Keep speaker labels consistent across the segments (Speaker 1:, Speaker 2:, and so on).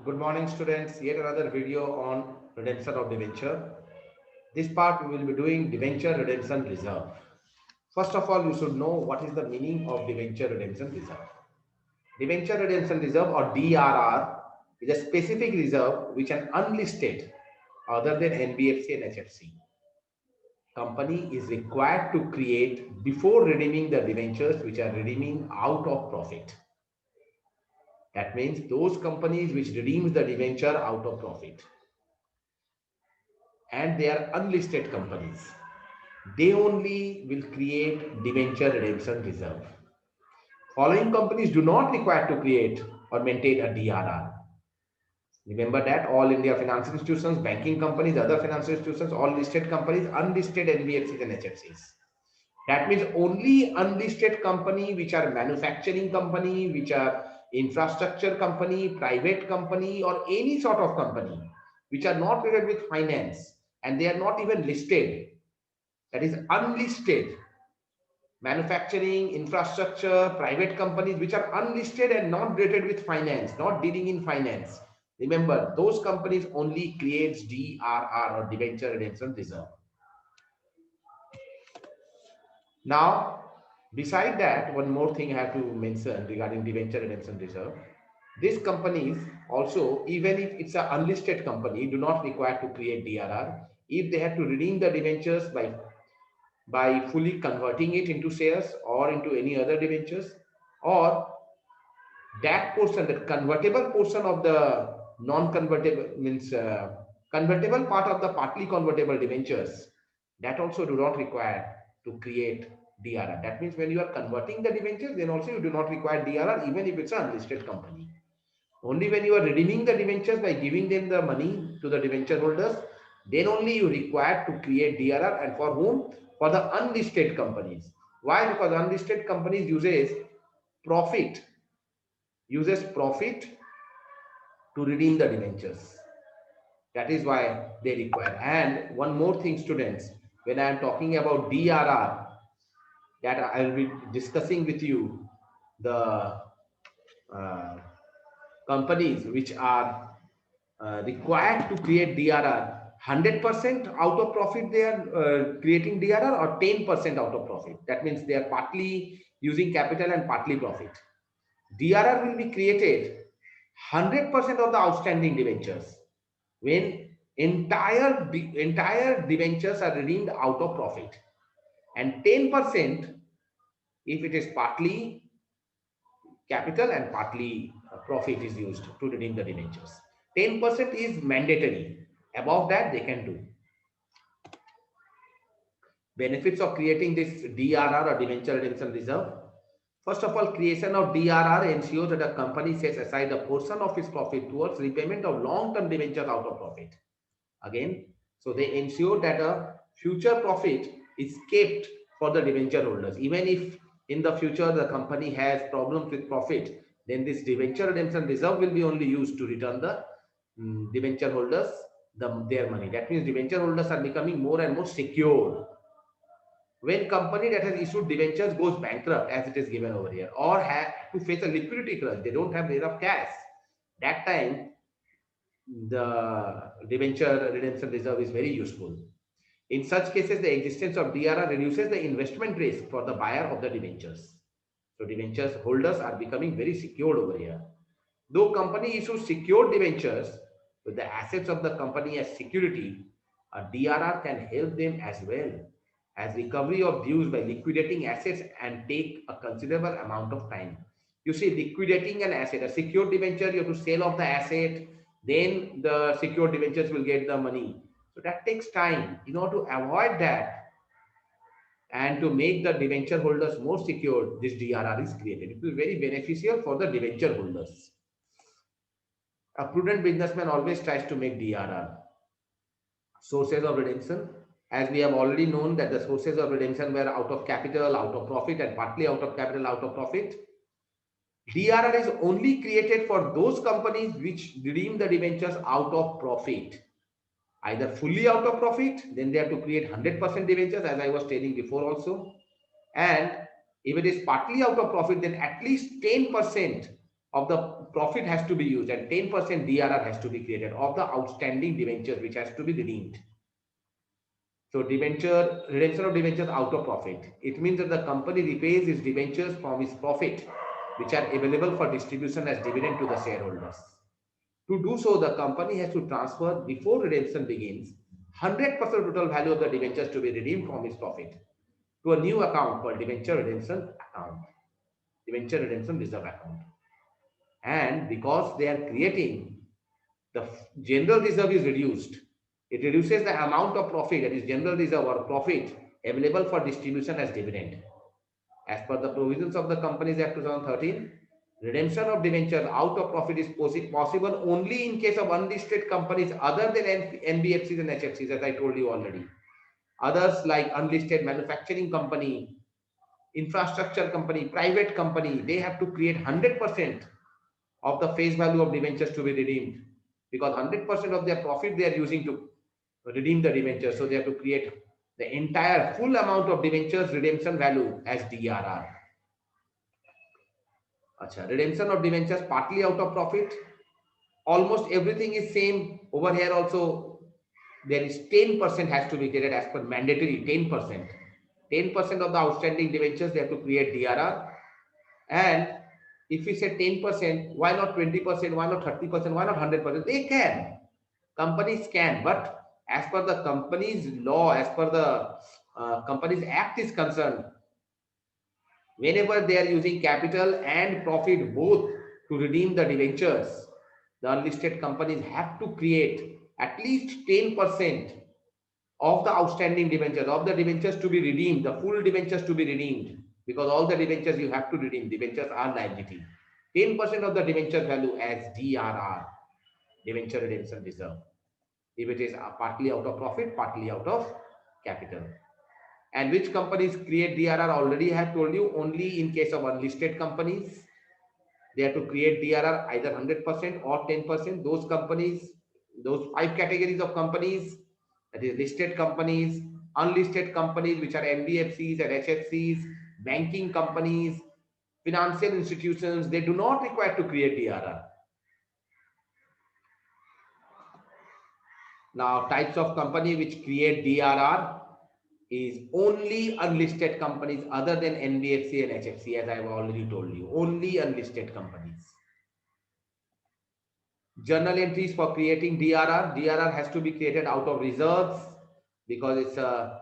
Speaker 1: Good morning, students. Yet another video on redemption of debenture. This part we will be doing debenture redemption reserve. First of all, you should know what is the meaning of debenture redemption reserve. Debenture redemption reserve or DRR is a specific reserve which an unlisted other than NBFC and HFC company is required to create before redeeming the debentures which are redeeming out of profit. That means those companies which redeems the debenture out of profit and they are unlisted companies. They only will create debenture redemption reserve. Following companies do not require to create or maintain a DRR. Remember that all India financial institutions, banking companies, other financial institutions, all listed companies, unlisted NBFCs and HFCs. That means only unlisted company, which are manufacturing company, which are infrastructure company, private company, or any sort of company, which are not related with finance and they are not even listed. That is unlisted manufacturing, infrastructure, private companies which are unlisted and not related with finance, not dealing in finance. Remember, those companies only creates DRR or debenture redemption reserve. Now, beside that, one more thing I have to mention regarding debenture redemption reserve. These companies also, even if it's an unlisted company, do not require to create DRR. If they have to redeem the debentures by fully converting it into shares or into any other debentures, or that portion, that convertible portion of the non-convertible means convertible part of the partly convertible debentures, that also do not require to create DRR. That means when you are converting the debentures, then also you do not require DRR even if it's an unlisted company. Only when you are redeeming the debentures by giving them the money to the debenture holders, then only you require to create DRR. And for whom? For the unlisted companies. Why? Because unlisted companies profit uses profit to redeem the debentures. That is why they require. And one more thing, students, when I am talking about DRR, that I will be discussing with you the uh, companies which are required to create DRR. 100% out of profit they are creating DRR or 10% out of profit. That means they are partly using capital and partly profit. DRR will be created 100% of the outstanding debentures when entire debentures are redeemed out of profit, and 10% if it is partly capital and partly profit is used to redeem the debentures. 10% is mandatory. Above that, they can do. Benefits of creating this DRR or debenture redemption reserve. First of all, creation of DRR ensures that a company sets aside a portion of its profit towards repayment of long-term debentures out of profit. Again, so they ensure that a future profit is kept for the debenture holders. Even if in the future the company has problems with profit, then this debenture redemption reserve will be only used to return the debenture holders their money. That means debenture holders are becoming more and more secure. When company that has issued debentures goes bankrupt, as it is given over here, or have to face a liquidity crunch, they don't have enough cash. That time, the debenture redemption reserve is very useful. In such cases, the existence of DRR reduces the investment risk for the buyer of the debentures. So debentures holders are becoming very secured over here. Though company issues secured debentures with the assets of the company as security, a DRR can help them as well, as recovery of dues by liquidating assets and take a considerable amount of time. You see, liquidating an asset, a secured debenture, you have to sell off the asset, then the secured debentures will get the money. So that takes time. In order to avoid that and to make the debenture holders more secure, this DRR is created. It will be very beneficial for the debenture holders. A prudent businessman always tries to make DRR. Sources of redemption. As we have already known that the sources of redemption were out of capital, out of profit, and partly out of capital, out of profit. DRR is only created for those companies which redeem the debentures out of profit. Either fully out of profit, then they have to create 100% debentures, as I was telling before also. And if it is partly out of profit, then at least 10% of the profit has to be used and 10% DRR has to be created of the outstanding debentures which has to be redeemed. So redemption of debentures out of profit. It means that the company repays its debentures from its profit, which are available for distribution as dividend to the shareholders. To do so, the company has to transfer before redemption begins 100% total value of the debentures to be redeemed from its profit to a new account called debenture redemption account, debenture redemption reserve account. And because they are creating, the general reserve is reduced. It reduces the amount of profit, that is general reserve or profit, available for distribution as dividend. As per the provisions of the Companies Act 2013, redemption of debentures out of profit is possible only in case of unlisted companies other than NBFCs and HFCs, as I told you already. Others like unlisted manufacturing company, infrastructure company, private company, they have to create 100% of the face value of debentures to be redeemed, because 100% of their profit they are using to redeem the debentures. So they have to create the entire full amount of debentures redemption value as DRR. Achha, redemption of debentures partly out of profit. Almost everything is same over here also. There is 10% has to be created as per mandatory 10%. 10% of the outstanding debentures they have to create DRR. And if we say 10%, why not 20%? Why not 30%? Why not 100%? They can. Companies can, but as per the company's law, as per the Companies Act is concerned, whenever they are using capital and profit both to redeem the debentures, the unlisted companies have to create at least 10% of the outstanding debentures, of the debentures to be redeemed, the full debentures to be redeemed, because all the debentures you have to redeem, debentures are liability. 10% of the debenture value as DRR, debenture redemption reserve. If it is partly out of profit, partly out of capital. And which companies create DRR? Already I have told you, only in case of unlisted companies. They have to create DRR either 100% or 10%. Those companies, those 5 categories of companies, that is listed companies, unlisted companies, which are NBFCs and HFCs, banking companies, financial institutions, they do not require to create DRR. Now, types of company which create DRR is only unlisted companies other than NBFC and HFC, as I have already told you, only unlisted companies. Journal entries for creating DRR. DRR has to be created out of reserves because it's a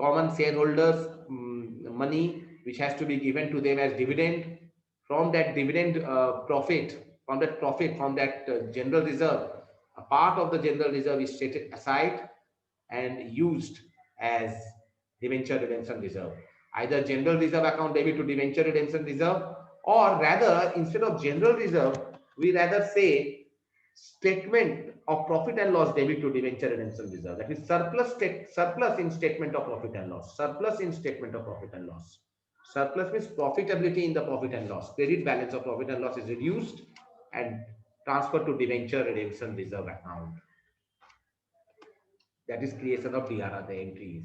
Speaker 1: common shareholders money which has to be given to them as dividend. From that dividend profit, from that general reserve, a part of the general reserve is set aside and used as debenture redemption reserve. Either general reserve account debit to debenture redemption reserve, or rather, instead of general reserve, we rather say statement of profit and loss debit to debenture redemption reserve. That is surplus in statement of profit and loss. Surplus in statement of profit and loss. Surplus means profitability in the profit and loss. Credit balance of profit and loss is reduced and transferred to debenture redemption reserve account. That is creation of DRR, the entries.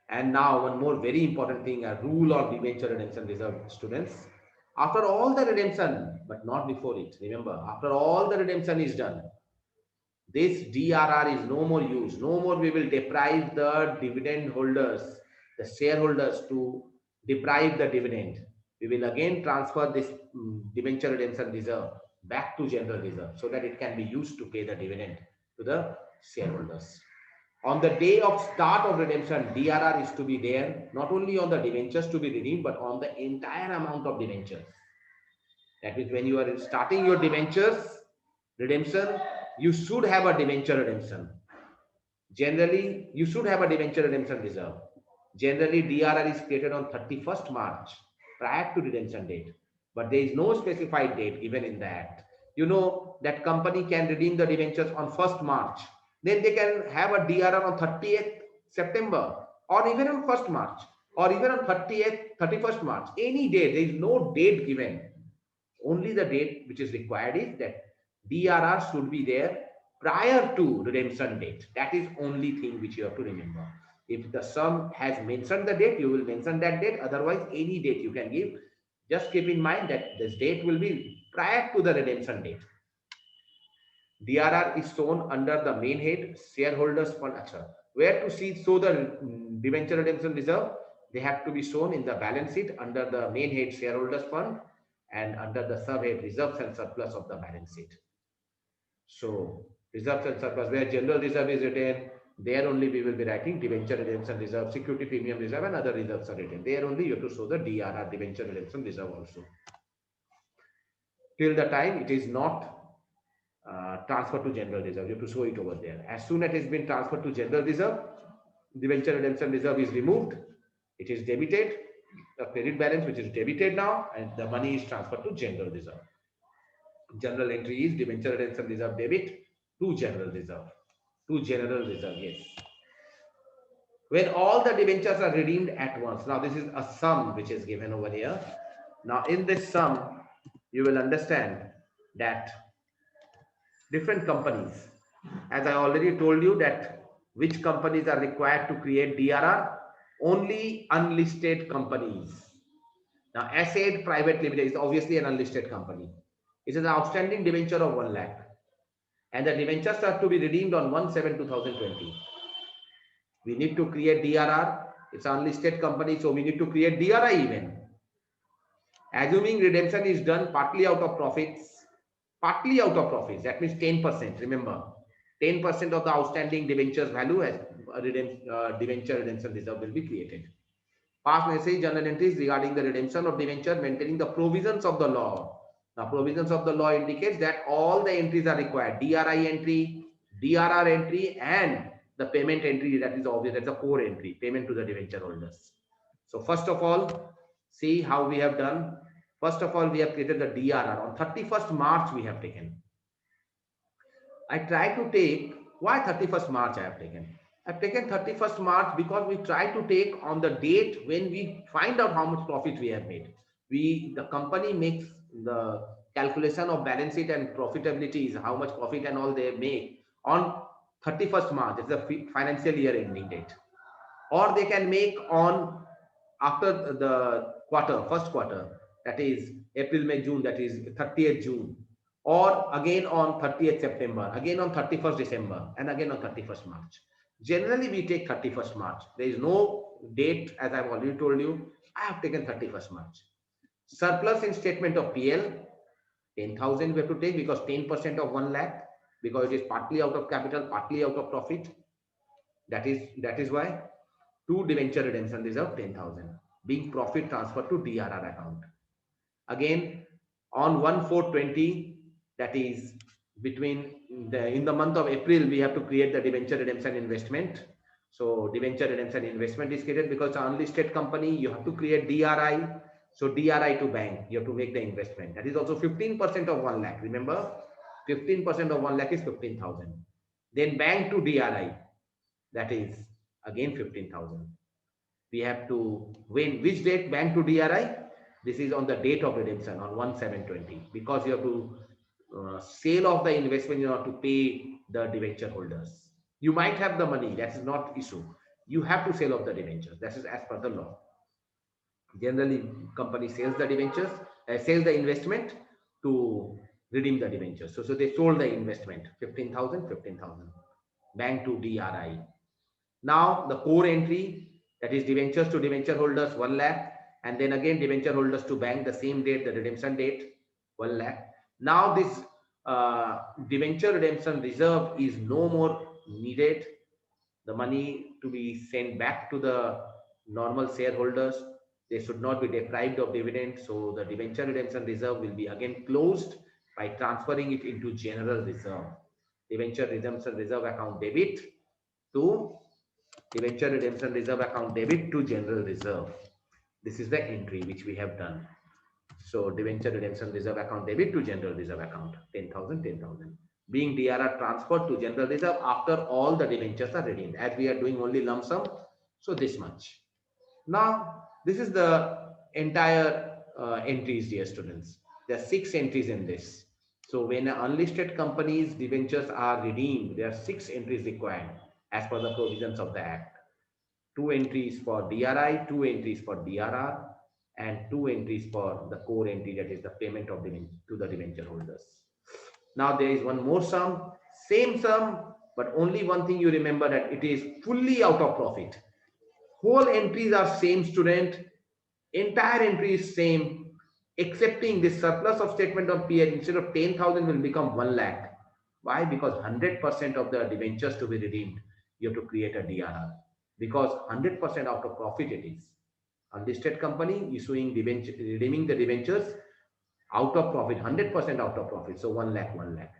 Speaker 1: And now one more very important thing, a rule of debenture redemption reserve, students. After all the redemption, but not before it, remember, after all the redemption is done, this DRR is no more used. No more we will deprive the dividend holders, the shareholders to deprive the dividend. We will again transfer this debenture redemption reserve back to general reserve so that it can be used to pay the dividend to the shareholders. On the day of start of redemption, DRR is to be there, not only on the debentures to be redeemed, but on the entire amount of debentures. That means when you are starting your debentures redemption, you should have a debenture redemption. Generally, you should have a debenture redemption reserve. Generally, DRR is created on 31st March, prior to redemption date. But there is no specified date given in the Act. You know that company can redeem the debentures on 1st March. Then they can have a DRR on 30th September, or even on 1st March, or even on 31st March. Any day, there is no date given. Only the date which is required is that DRR should be there prior to redemption date. That is only thing which you have to remember. If the sum has mentioned the date, you will mention that date. Otherwise, any date you can give. Just keep in mind that this date will be prior to the redemption date. DRR is shown under the main head shareholders fund. Where to see show the debenture redemption reserve? They have to be shown in the balance sheet under the main head shareholders fund and under the subhead reserves and surplus of the balance sheet. So reserves and surplus, where general reserve is written, there only we will be writing debenture redemption reserve, security premium reserve, and other reserves are written. There only you have to show the DRR, debenture redemption reserve also. Till the time it is not transferred to general reserve, you have to show it over there. As soon as it has been transferred to general reserve, debenture redemption reserve is removed. It is debited, the credit balance which is debited now, and the money is transferred to general reserve. General entry is debenture redemption reserve debit to general reserve. To general reserve, yes. When all the debentures are redeemed at once. Now this is a sum which is given over here. Now in this sum, you will understand that different companies, as I already told you that which companies are required to create DRR, only unlisted companies. Now Asaid Private Limited is obviously an unlisted company. It is an outstanding debenture of 1 lakh and the debentures are to be redeemed on 1/7/2020. We need to create DRR. It's an unlisted company, so we need to create DRI even. Assuming redemption is done partly out of profits, that means 10%. Remember, 10% of the outstanding debentures value as debenture redemption reserve will be created. Past necessary journal entries regarding the redemption of debenture maintaining the provisions of the law. Now, provisions of the law indicates that all the entries are required. DRI entry, DRR entry, and the payment entry, that is obvious, that's a core entry, payment to the debenture holders. So first of all, see how we have done. First of all, we have created the DRR. On 31st March, we have taken. I try to take, why 31st March I have taken? I've taken 31st March because we try to take on the date when we find out how much profit we have made. The company makes the calculation of balance sheet and profitability is how much profit and all they make on 31st March. It's the financial year ending date. Or they can make on after the quarter, first quarter, that is April, May, June, that is 30th June. Or again on 30th September, again on 31st December, and again on 31st March. Generally, we take 31st March. There is no date, as I've already told you. I have taken 31st March. Surplus in statement of PL, 10,000 we have to take because 10% of 1 lakh, because it is partly out of capital, partly out of profit. That is why. To debenture redemption reserve 10,000, being profit transferred to DRR account. Again, on 1/4/20, that is in the month of April, we have to create the debenture redemption investment. So debenture redemption investment is created because it's an unlisted company. You have to create DRI. So DRI to bank, you have to make the investment. That is also 15% of 1 lakh. Remember, 15% of 1 lakh is 15,000. Then bank to DRI, that is again 15,000. We have to win which date bank to DRI. This is on the date of redemption on 1/7/20 because you have to sale of the investment in order to pay the debenture holders. You might have the money, that is not issue. You have to sell off the debentures. That is as per the law. Generally, company sells the debentures, sells the investment to redeem the debentures. So they sold the investment 15,000, 15,000. Bank to DRI. Now the core entry, that is debentures to debenture holders 1 lakh, and then again debenture holders to bank the same date, the redemption date 1 lakh. Now this debenture redemption reserve is no more needed. The money to be sent back to the normal shareholders. They should not be deprived of dividend. So the debenture redemption reserve will be again closed by transferring it into general reserve. Debenture redemption reserve account debit to debenture redemption reserve account debit to general reserve. This is the entry which we have done. So debenture redemption reserve account debit to general reserve account 10,000, 10,000. Being DRR transferred to general reserve after all the debentures are redeemed. As we are doing only lump sum, so this much. Now this is the entire entries, dear students. There are 6 entries in this. So when unlisted companies debentures are redeemed, there are 6 entries required as per the provisions of the Act. 2 entries for DRI, 2 entries for DRR, and 2 entries for the core entry, that is the payment of to the debenture holders. Now there is one more sum, same sum, but only one thing you remember, that it is fully out of profit. Whole entries are same, student. Entire entry is same, excepting this surplus of statement of period, instead of 10,000 will become 1 lakh. Why? Because 100% of the debentures to be redeemed, you have to create a DRR, because 100% out of profit it is. Unlisted company issuing debenture, redeeming the debentures out of profit, 100% out of profit. So 1 lakh, 1 lakh.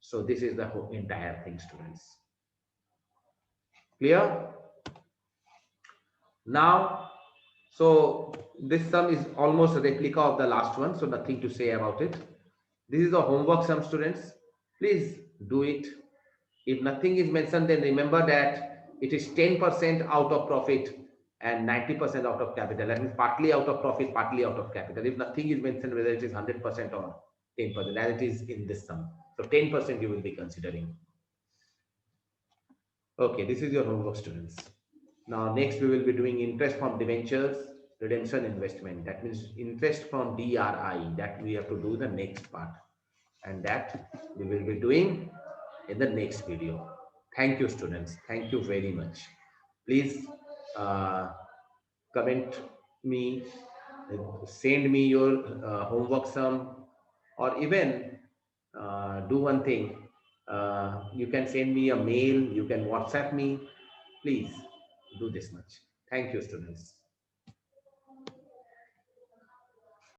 Speaker 1: So this is the whole entire thing, students. Clear? Now, so this sum is almost a replica of the last one, so nothing to say about it. This is the homework sum, students. Please do it. If nothing is mentioned, then remember that it is 10% out of profit and 90% out of capital. That means partly out of profit, partly out of capital. If nothing is mentioned, whether it is 100% or 10%, as it is in this sum. So 10% you will be considering. Okay, this is your homework, students. Now, next we will be doing interest from debentures, redemption, investment. That means interest from DRI. That we have to do the next part. And that we will be doing in the next video. Thank you, students. Thank you very much. Please comment me, send me your homework sum, or even do one thing. You can send me a mail, you can WhatsApp me. Please do this much. Thank you, students.